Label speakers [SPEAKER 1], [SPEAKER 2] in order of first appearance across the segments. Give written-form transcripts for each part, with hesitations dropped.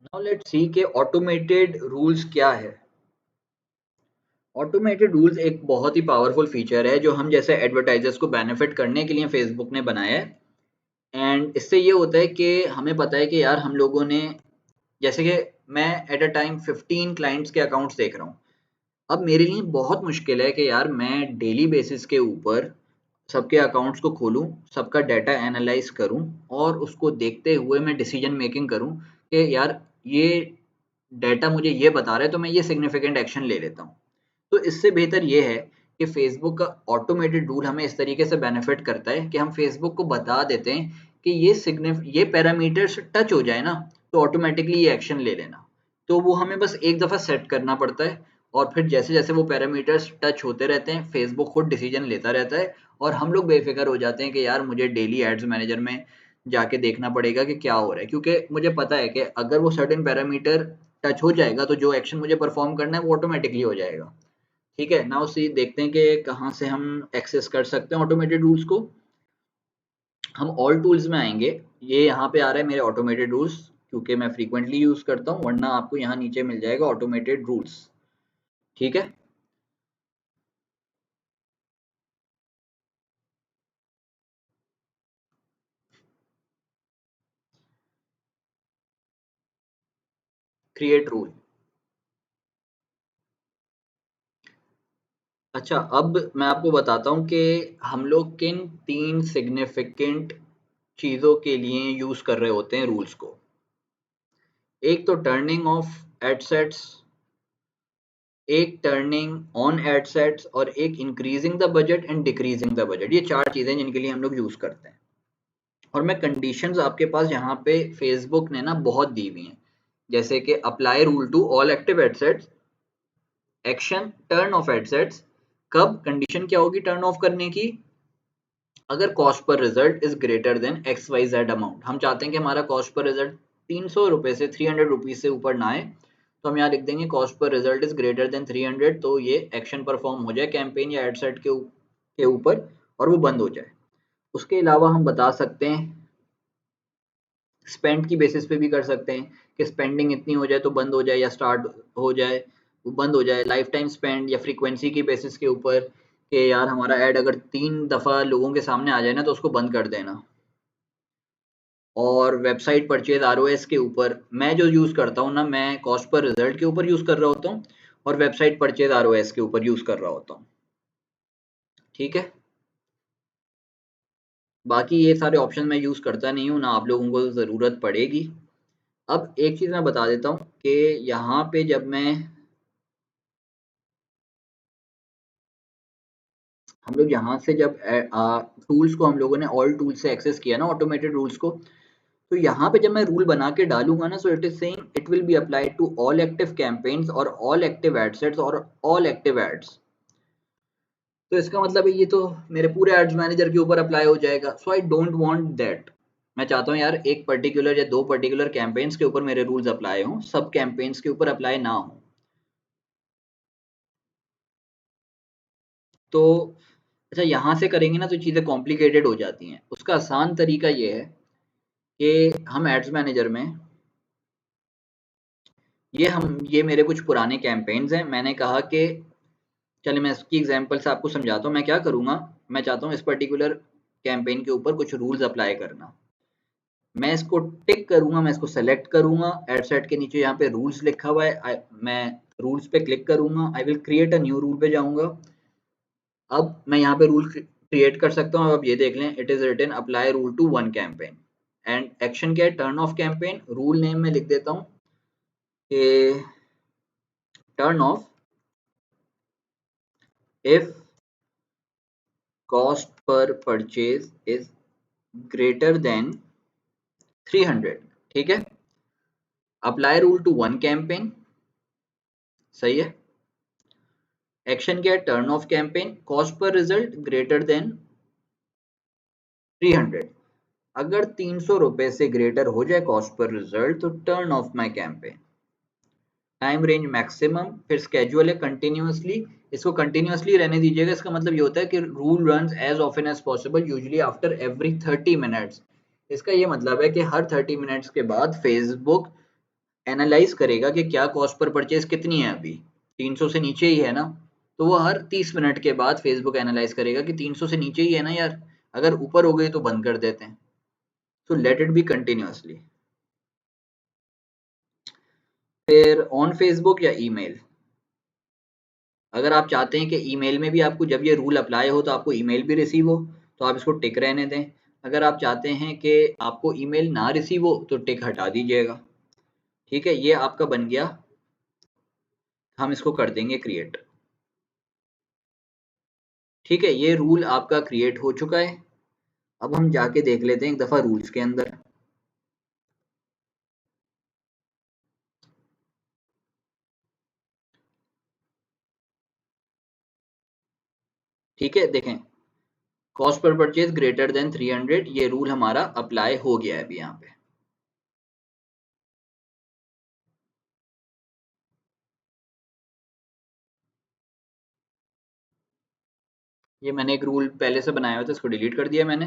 [SPEAKER 1] Now let's see कि automated rules क्या है। ऑटोमेटेड रूल्स एक बहुत ही पावरफुल फीचर है जो हम जैसे एडवर्टाइजर्स को बेनिफिट करने के लिए फेसबुक ने बनाया है। एंड इससे ये होता है कि हमें पता है कि यार हम लोगों ने, जैसे कि मैं एट अ टाइम 15 क्लाइंट्स के अकाउंट्स देख रहा हूँ। अब मेरे लिए बहुत मुश्किल है कि यार मैं डेली बेसिस के ऊपर सबके अकाउंट्स को खोलूं, सबका डाटा एनालाइज करूं और उसको देखते हुए मैं डिसीजन मेकिंग करूं कि यार ये डाटा मुझे ये बता रहा है तो मैं ये सिग्निफिकेंट एक्शन ले लेता हूं। तो इससे बेहतर ये है कि फेसबुक का ऑटोमेटेड रूल हमें इस तरीके से बेनिफिट करता है कि हम फेसबुक को बता देते हैं कि ये पैरामीटर्स टच हो जाए ना तो ऑटोमेटिकली ये एक्शन ले लेना। तो वो हमें बस एक दफ़ा सेट करना पड़ता है और फिर जैसे जैसे वो पैरामीटर्स टच होते रहते हैं फेसबुक खुद डिसीजन लेता रहता है और हम लोग बेफिक्र हो जाते हैं कि यार मुझे डेली एड्स मैनेजर में जाके देखना पड़ेगा कि क्या हो रहा है, क्योंकि मुझे पता है कि अगर वो सर्टेन पैरामीटर टच हो जाएगा तो जो एक्शन मुझे परफॉर्म करना है वो ऑटोमेटिकली हो जाएगा। ठीक है, नाउ सी देखते हैं कि कहाँ से हम एक्सेस कर सकते हैं ऑटोमेटेड रूल्स को। हम ऑल टूल्स में आएंगे। ये यहाँ पे आ रहा है मेरे ऑटोमेटेड रूल्स, क्योंकि मैं फ्रीक्वेंटली यूज करता हूँ, वरना आपको यहाँ नीचे मिल जाएगा ऑटोमेटेड रूल्स। ठीक है, क्रिएट रूल। अच्छा, अब मैं आपको बताता हूँ कि हम लोग किन 3 सिग्निफिकेंट चीज़ों के लिए यूज़ कर रहे होते हैं रूल्स को। एक तो टर्निंग ऑफ एडसेट्स, एक टर्निंग ऑन एडसेट्स और एक increasing the budget and decreasing the budget. ये 4 चीज़ें जिनके लिए हम लोग यूज़ करते हैं। और मैं कंडीशंस आपके पास यहाँ पे फेसबुक ने ना बहुत दी हुई हैं, जैसे कि apply rule to all active ad sets, action turn off ad sets. कब कंडीशन क्या होगी टर्न ऑफ करने की? अगर cost per result is greater than X Y Z amount. हम चाहते हैं कि हमारा कॉस्ट पर रिजल्ट 300 रुपये से 300 रुपीज से ऊपर ना आए, तो हम यहाँ लिख देंगे cost per result is greater than 300, तो ये एक्शन परफॉर्म हो जाए कैंपेन या एडसेट के ऊपर और वो बंद हो जाए। उसके अलावा हम बता सकते हैं, स्पेंड की बेसिस पे भी कर सकते हैं कि स्पेंडिंग इतनी हो जाए तो बंद हो जाए या स्टार्ट हो जाए, वो बंद हो जाए। लाइफ टाइम स्पेंड या फ्रीक्वेंसी की बेसिस के ऊपर कि यार हमारा ऐड अगर 3 दफ़ा लोगों के सामने आ जाए ना तो उसको बंद कर देना। और वेबसाइट परचेज आरओएस के ऊपर मैं जो यूज़ करता हूँ ना, मैं कॉस्ट पर रिजल्ट के ऊपर यूज़ कर रहा होता हूँ और वेबसाइट परचेज आरओएस के ऊपर यूज़ कर रहा होता हूँ। ठीक है, बाकी ये सारे ऑप्शन मैं यूज़ करता नहीं हूँ, ना आप लोगों को ज़रूरत पड़ेगी। अब एक चीज़ मैं बता देता हूँ कि यहाँ पे जब मैं, हम लोग यहाँ से जब टूल्स को हम लोगों ने ऑल टूल से एक्सेस किया ना ऑटोमेटेड रूल्स को, तो यहाँ पे जब मैं रूल बना के डालूंगा ना, so it is saying it will be applied to all active campaigns और ऑल एक्टिव एडसेट्स और ऑल एक्टिव एड्स। तो इसका मतलब है ये तो मेरे पूरे एड्स मैनेजर के ऊपर अप्लाई हो जाएगा। सो आई डोंट वांट दैट। मैं चाहता हूँ यार एक पर्टिकुलर या 2 पर्टिकुलर कैंपेन्स के ऊपर मेरे रूल्स अप्लाई हों, सब कैंपेन्स के ऊपर अप्लाई ना हो। तो अच्छा, यहाँ से करेंगे ना तो चीज़ें कॉम्प्लिकेटेड हो जाती हैं। उसका आसान तरीका ये है कि हम एड्स मैनेजर में, ये मेरे कुछ पुराने कैंपेन्स हैं। मैंने कहा कि चलिए मैं इसकी एग्जांपल से आपको समझाता हूँ। मैं क्या करूँगा, मैं चाहता हूँ इस पर्टिकुलर कैंपेन के ऊपर कुछ रूल्स अप्लाई करना। मैं इसको टिक करूँगा, मैं इसको सेलेक्ट करूँगा, एड सेट के नीचे यहाँ पे रूल्स लिखा हुआ है, मैं रूल्स पे क्लिक करूँगा, I will create a new rule पे जाऊँगा। अब मैं यहाँ पे रूल क्रिएट कर सकता हूँ। अब ये देख लें, it is written apply rule to one campaign and action क्या है, turn off campaign. Rule name में लिख देता हूँ कि turn off if cost per purchase is greater than 300। ठीक है, apply rule to one campaign, सही है। एक्शन क्या है, turn off campaign, cost per result greater than 300। अगर 300 रुपए से ग्रेटर हो जाए कॉस्ट पर रिजल्ट तो turn off my campaign. Time range maximum, फिर स्केड्यूल है कंटिन्यूअसली। इसको कंटिन्यूअसली रहने दीजिएगा। इसका मतलब ये होता है कि rule runs as often as possible, usually after every 30 minutes. इसका ये मतलब है कि हर 30 मिनट्स के बाद फेसबुक एनालाइज करेगा कि क्या कॉस्ट पर परचेज कितनी है, अभी 300 से नीचे ही है ना, तो वो हर 30 मिनट के बाद फेसबुक एनालाइज करेगा कि 300 से नीचे ही है ना यार, अगर ऊपर हो गई तो बंद कर देते हैं। तो लेट इट बी कंटिन्यूअसली। फिर ऑन फेसबुक या ईमेल, अगर आप चाहते हैं कि ईमेल में भी आपको जब ये रूल अप्लाई हो तो आपको ईमेल भी रिसीव हो, तो आप इसको टिक रहने दें। अगर आप चाहते हैं कि आपको ईमेल ना रिसीव हो तो टिक हटा दीजिएगा। ठीक है, ये आपका बन गया। हम इसको कर देंगे क्रिएट। ठीक है, ये रूल आपका क्रिएट हो चुका है। अब हम जाके देख लेते हैं एक दफ़ा रूल्स के अंदर। ठीक है, देखें, cost per purchase greater than 300, ये रूल हमारा अप्लाई हो गया है अभी यहाँ पे। ये मैंने एक रूल पहले से बनाया हुआ था, इसको डिलीट कर दिया मैंने।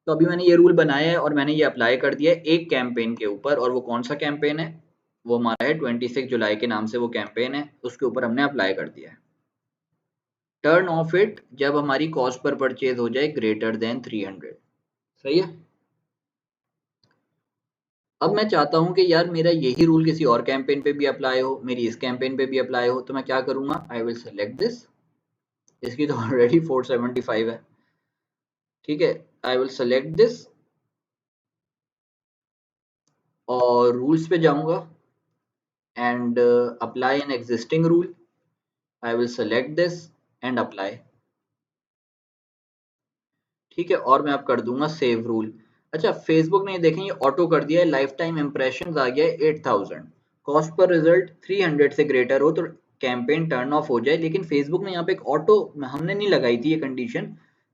[SPEAKER 1] तो अभी मैंने ये रूल बनाया है और मैंने ये अप्लाई कर दिया है एक कैंपेन के ऊपर, और वो कौन सा कैंपेन है, वो हमारा है 26 जुलाई के नाम से वो कैंपेन है, उसके ऊपर हमने अप्लाई कर दिया है। टर्न ऑफ इट जब हमारी कॉस्ट पर परचेज हो जाए ग्रेटर देन 300। सही है। अब मैं चाहता हूं कि यार मेरा यही रूल किसी और कैंपेन पे भी अप्लाई हो, मेरी इस कैंपेन पे भी अप्लाई हो, तो मैं क्या करूंगा, आई विल सेलेक्ट दिस। इसकी तो ऑलरेडी 475 है। ठीक है, आई विल सेलेक्ट दिस और रूल्स पे जाऊंगा and apply an existing rule. I will select this and apply. ठीक है, और मैं अब कर दूंगा सेव रूल। अच्छा, फेसबुक ने देखें ये ऑटो कर दिया है, लाइफ टाइम इंप्रेशन आ गया है 8000, कॉस्ट पर रिजल्ट 300 से ग्रेटर हो तो कैंपेन टर्न ऑफ हो जाए। लेकिन फेसबुक ने यहाँ पे एक ऑटो, हमने नहीं लगाई थी ये कंडीशन,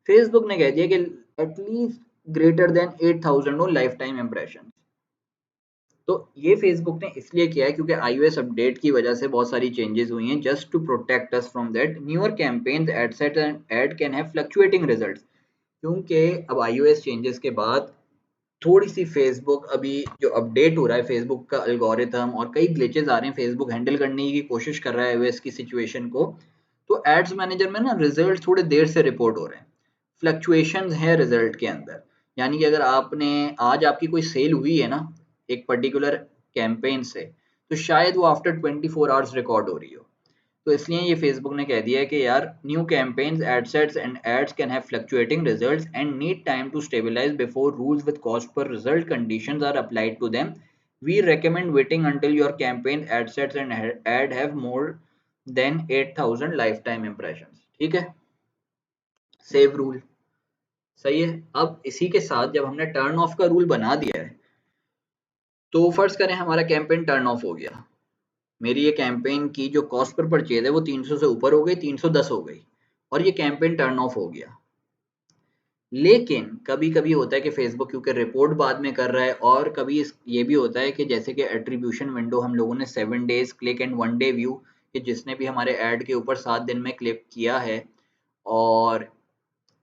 [SPEAKER 1] फेसबुक ने कह दिया कि एटलीस्ट ग्रेटर देन 8000 हो लाइफ टाइम इंप्रेशन। तो ये फेसबुक ने इसलिए किया है क्योंकि iOS अपडेट की वजह से बहुत सारी चेंजेस हुई हैं, just to protect us from that newer campaigns ad set and ad can have fluctuating results. क्योंकि अब iOS चेंजेस के बाद थोड़ी सी फेसबुक अभी जो अपडेट हो रहा है फेसबुक का एल्गोरिथम, और कई ग्लिचेस आ रहे हैं, फेसबुक हैंडल करने की कोशिश कर रहा है iOS की सिचुएशन को। तो एड्स मैनेजर में ना रिजल्ट थोड़े देर से रिपोर्ट हो रहे हैं, फ्लक्चुएशंस है रिजल्ट के अंदर। यानी कि अगर आपने आज आपकी कोई सेल हुई है ना एक पर्टिकुलर कैंपेन से, तो शायद वो आफ्टर 24 आवर्स रिकॉर्ड हो रही हो। तो इसलिए ये फेसबुक ने कह दिया है कि यार new campaigns ad sets and ads can have fluctuating results and need time to stabilise before rules with cost per result conditions are applied to them. We recommend waiting until your campaign ad sets and ad have more than 8000 lifetime impressions। ठीक है, save rule. सही है। अब इसी के साथ जब हमने टर्न ऑफ का रूल बना दिया है, तो फर्ज करें हमारा कैंपेन टर्न ऑफ हो गया, मेरी ये कैंपेन की जो कॉस्ट पर परचेज है वो 300 से ऊपर हो गई, 310 हो गई, और ये कैंपेन टर्न ऑफ हो गया। लेकिन कभी कभी होता है कि फेसबुक क्योंकि रिपोर्ट बाद में कर रहा है, और कभी ये भी होता है कि जैसे कि एट्रीब्यूशन विंडो हम लोगों ने 7 days click and 1 day view, कि जिसने भी हमारे ऐड के ऊपर 7 दिन में क्लिक किया है और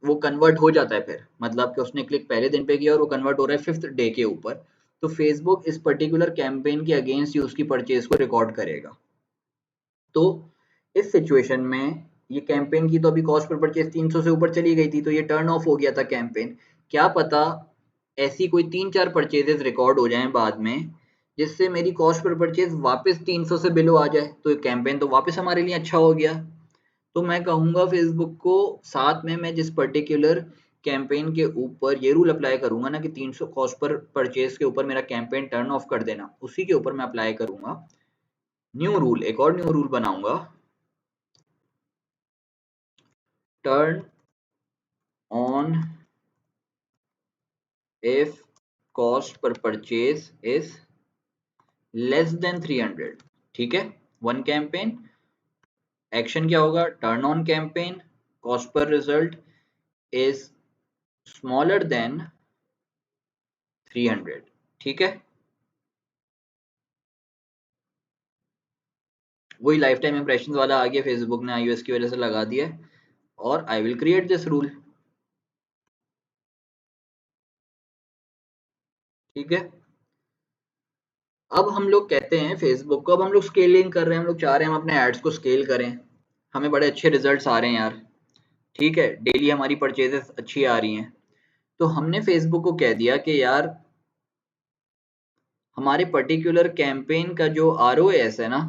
[SPEAKER 1] वो कन्वर्ट हो जाता है, फिर मतलब कि उसने क्लिक पहले दिन पे किया और वो कन्वर्ट हो रहा है 5th डे के ऊपर, तो फेसबुक इस पर्टिकुलर कैंपेन के अगेंस्ट ही उसकी परचेज को रिकॉर्ड करेगा। तो इस सिचुएशन में ये कैंपेन की तो अभी कॉस्ट पर परचेज 300 से ऊपर चली गई थी, तो ये टर्न ऑफ हो गया था कैंपेन। क्या पता ऐसी कोई 3-4 परचेजेस रिकॉर्ड हो जाएं बाद में, जिससे मेरी कॉस्ट पर परचेज वापस 300 से बिलो आ जाए, तो ये कैंपेन तो वापस हमारे लिए अच्छा हो गया। तो मैं कहूँगा फेसबुक को, साथ में मैं जिस पर्टिकुलर कैंपेन के ऊपर ये रूल अप्लाई करूंगा ना कि 300 कॉस्ट पर परचेज के ऊपर मेरा कैंपेन टर्न ऑफ कर देना, उसी के ऊपर मैं अप्लाई करूंगा न्यू रूल, एक और न्यू रूल बनाऊंगा, turn on if cost per purchase is less than 300। ठीक है, वन कैंपेन, एक्शन क्या होगा, turn on campaign, cost per result is smaller than 300। ठीक है, वही लाइफ टाइम इंप्रेशन वाला आ गया, फेसबुक ने iOS की वजह से लगा दिया है, और I will create this rule. ठीक है, अब हम लोग कहते हैं फेसबुक को, अब हम लोग स्केलिंग कर रहे हैं, हम लोग चाह रहे हैं हम अपने एड्स को स्केल करें, हमें बड़े अच्छे रिजल्ट्स आ रहे हैं यार, ठीक है, डेली हमारी परचेजेस अच्छी आ रही हैं। तो हमने फेसबुक को कह दिया कि यार हमारे पर्टिकुलर कैंपेन का जो ROAS है ना,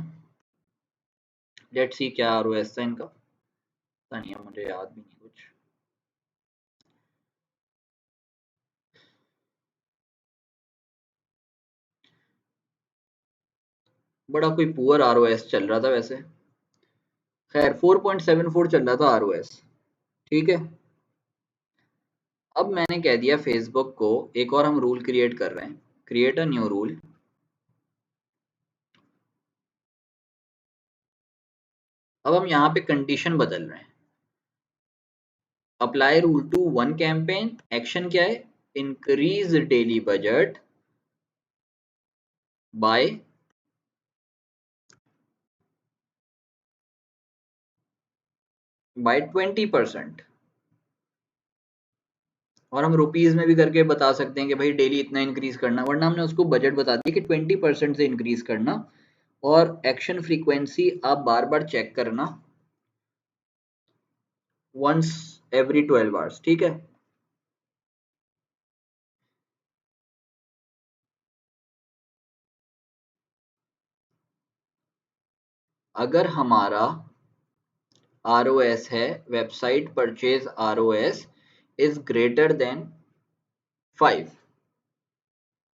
[SPEAKER 1] लेट्स सी क्या ROAS है इनका, पता नहीं है, मुझे याद भी नहीं कुछ। बड़ा कोई पुअर ROAS चल रहा था वैसे, खैर 4.74 चल रहा था ROAS, ठीक है। अब मैंने कह दिया फेसबुक को, एक और हम रूल क्रिएट कर रहे हैं, क्रिएट अ न्यू रूल। अब हम यहाँ पे कंडीशन बदल रहे हैं, apply rule to one campaign, action क्या है, increase daily budget by by 20%। और हम रुपीज में भी करके बता सकते हैं कि भाई डेली इतना इंक्रीज करना, वरना हमने उसको बजट बता दिया कि 20% से इंक्रीज करना। और एक्शन फ्रीक्वेंसी आप बार बार चेक करना, वंस एवरी 12 आवर्स, ठीक है। अगर हमारा ROS है, website purchase ROS is greater then 5,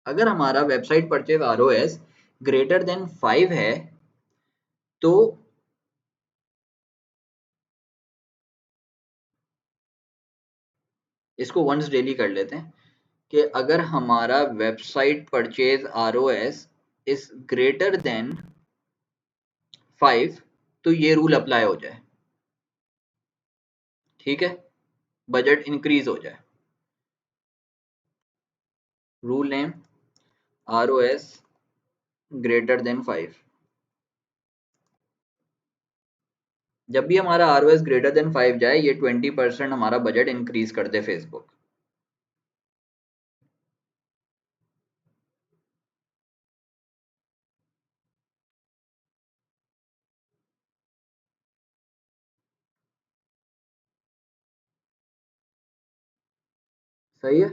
[SPEAKER 1] अगर हमारा website purchase ROS greater than 5 है, तो इसको वंस डेली कर लेते हैं कि अगर हमारा website purchase ROS is greater then 5, तो ये रूल अप्लाई हो जाए, ठीक है, बजट इंक्रीज हो जाए। Rule name ROS greater than 5। जब भी हमारा ROS ग्रेटर देन 5 जाए, ये 20% हमारा बजट इंक्रीज कर दे फेसबुक। सही है।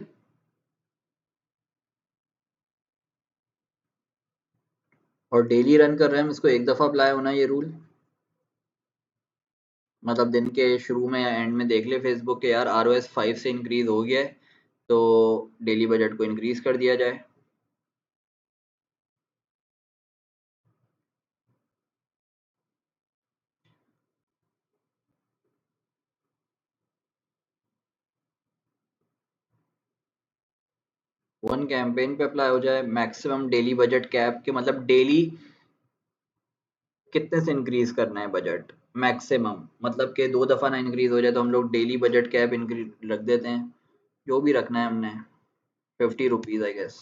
[SPEAKER 1] और डेली रन कर रहे हैं हम इसको, एक दफा अप्लाई होना ये रूल, मतलब दिन के शुरू में या एंड में देख ले फेसबुक के यार ROS 5 से इंक्रीज हो गया है, तो डेली बजट को इंक्रीज कर दिया जाए। वन कैंपेन पे अप्लाई हो जाए, मैक्सिमम डेली बजट कैप के मतलब डेली कितने से इंक्रीज करना है बजट, मैक्सिमम मतलब कि 2 दफा ना इंक्रीज हो जाए, तो हम लोग डेली बजट कैप इंक्रीज रख देते हैं, जो भी रखना है हमने, 50 रुपीज आई गेस,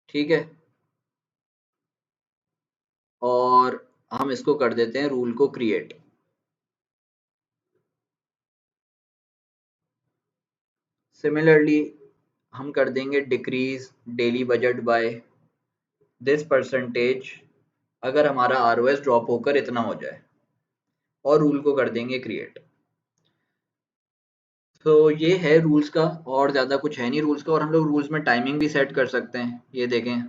[SPEAKER 1] ठीक है। और हम इसको कर देते हैं रूल को क्रिएट। सिमिलरली हम कर देंगे decrease daily budget by this percentage, अगर हमारा ROS ड्रॉप होकर इतना हो जाए, और रूल को कर देंगे क्रिएट। तो ये है रूल्स का, और ज़्यादा कुछ है नहीं रूल्स का। और हम लोग रूल्स में टाइमिंग भी सेट कर सकते हैं, ये देखें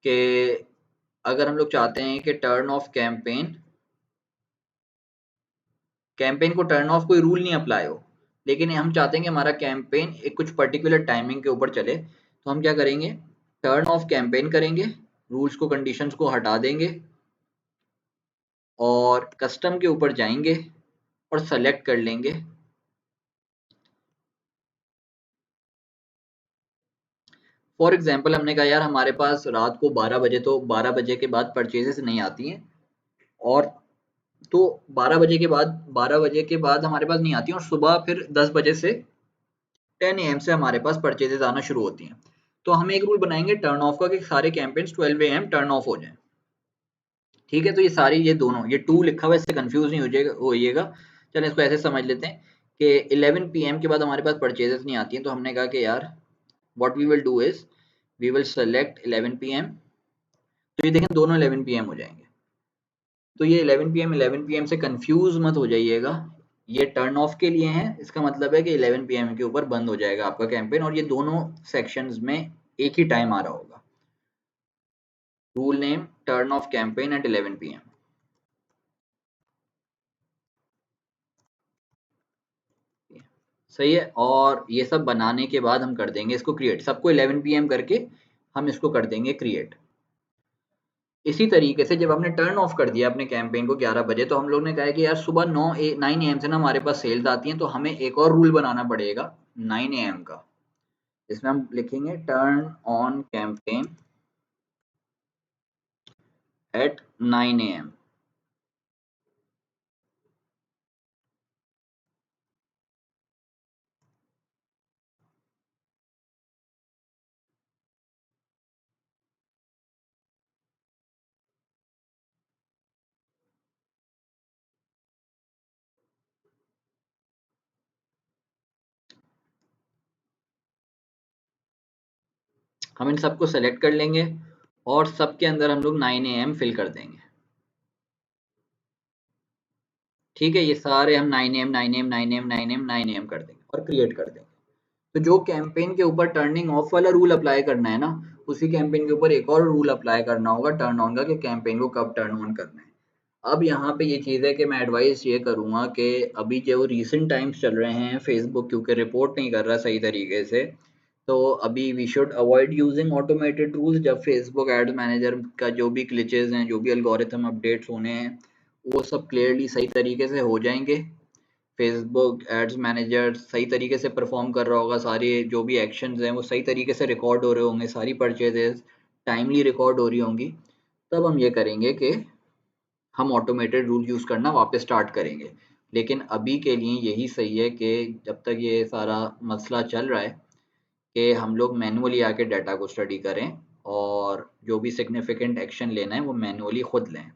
[SPEAKER 1] कि अगर हम लोग चाहते हैं कि टर्न ऑफ कैंपेन, कैंपेन को टर्न ऑफ कोई रूल नहीं अप्लाई हो, लेकिन हम चाहते हैं कि हमारा कैंपेन एक कुछ पर्टिकुलर टाइमिंग के ऊपर चले, तो हम क्या करेंगे, टर्न ऑफ कैंपेन करेंगे, रूल्स को कंडीशंस को हटा देंगे, और कस्टम के ऊपर जाएंगे और सेलेक्ट कर लेंगे फॉर एग्जांपल, हमने कहा यार हमारे पास रात को 12 बजे, तो 12 बजे के बाद परचेजेस नहीं आती हैं, और तो 12 बजे के बाद, 12 बजे के बाद हमारे पास नहीं आती हैं, और सुबह फिर 10 बजे से 10 AM से हमारे पास परचेजेस आना शुरू होती हैं। तो हम एक रूल बनाएंगे टर्न ऑफ का कि सारे कैंपेन्स 12 AM टर्न ऑफ हो जाएं, ठीक है। तो ये सारी, ये दोनों, ये 2 लिखा हुआ है, इससे कंफ्यूज नहीं होइएगा। चलें इसको ऐसे समझ लेते हैं कि 11 PM के बाद हमारे पास परचेजेस नहीं आती हैं, तो हमने कहा कि यार what we will do is we will select 11 PM। तो ये देखें दोनों 11 PM हो जाएंगे। तो ये 11 PM से कंफ्यूज मत हो जाइएगा, ये टर्न ऑफ के लिए है, इसका मतलब है कि 11 PM के ऊपर बंद हो जाएगा आपका कैंपेन, और ये दोनों सेक्शंस में एक ही टाइम आ रहा होगा। Rule name turn off campaign at 11 PM। सही है। और ये सब बनाने के बाद हम कर देंगे इसको क्रिएट, सबको 11 PM करके हम इसको कर देंगे क्रिएट। इसी तरीके से जब हमने टर्न ऑफ कर दिया अपने कैंपेन को 11 बजे, तो हम लोग ने कहा कि यार सुबह 9 AM से ना हमारे पास सेल्स आती हैं, तो हमें एक और रूल बनाना पड़ेगा 9 AM का। इसमें हम लिखेंगे turn on campaign at 9 AM। हम इन सबको सेलेक्ट कर लेंगे और सबके अंदर हम लोग 9 AM फिल कर देंगे। ठीक है, ये सारे हम 9 AM 9 AM 9 AM 9 AM 9 AM कर देंगे और क्रिएट कर देंगे। तो जो कैंपेन के ऊपर टर्निंग ऑफ वाला रूल अप्लाई करना है ना, उसी कैंपेन के ऊपर एक और रूल अप्लाई करना होगा टर्न ऑन का, कि कैंपेन को कब टर्न ऑन करना है। अब यहाँ पे ये चीज़ है कि मैं एडवाइस ये करूँगा कि अभी जो रिसेंट टाइम्स चल रहे हैं, फेसबुक क्योंकि रिपोर्ट नहीं कर रहा सही तरीके से, तो अभी we should avoid using automated rules. जब फेसबुक एड्स मैनेजर का जो भी ग्लिचेस हैं, जो भी एल्गोरिथम अपडेट्स होने हैं, वो सब क्लियरली सही तरीके से हो जाएंगे। फेसबुक एड्स मैनेजर सही तरीके से परफॉर्म कर रहा होगा, सारे जो भी एक्शंस हैं वो सही तरीके से रिकॉर्ड हो रहे होंगे, सारी परचेजेस टाइमली रिकॉर्ड हो रही होंगी। तब हम ये करेंगे कि हम ऑटोमेटेड रूल यूज़ करना वापस स्टार्ट करेंगे। लेकिन अभी के लिए यही सही है कि जब तक ये सारा मसला चल रहा है, कि हम लोग मैनुअली आके डाटा को स्टडी करें और जो भी सिग्निफिकेंट एक्शन लेना है वो मैनुअली खुद लें।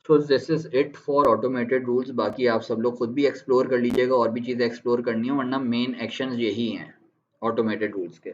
[SPEAKER 1] So this is it for automated rules. बाकी आप सब लोग खुद भी एक्सप्लोर कर लीजिएगा, और भी चीज़ें एक्सप्लोर करनी हो, वरना मेन एक्शंस यही हैं ऑटोमेटेड रूल्स के।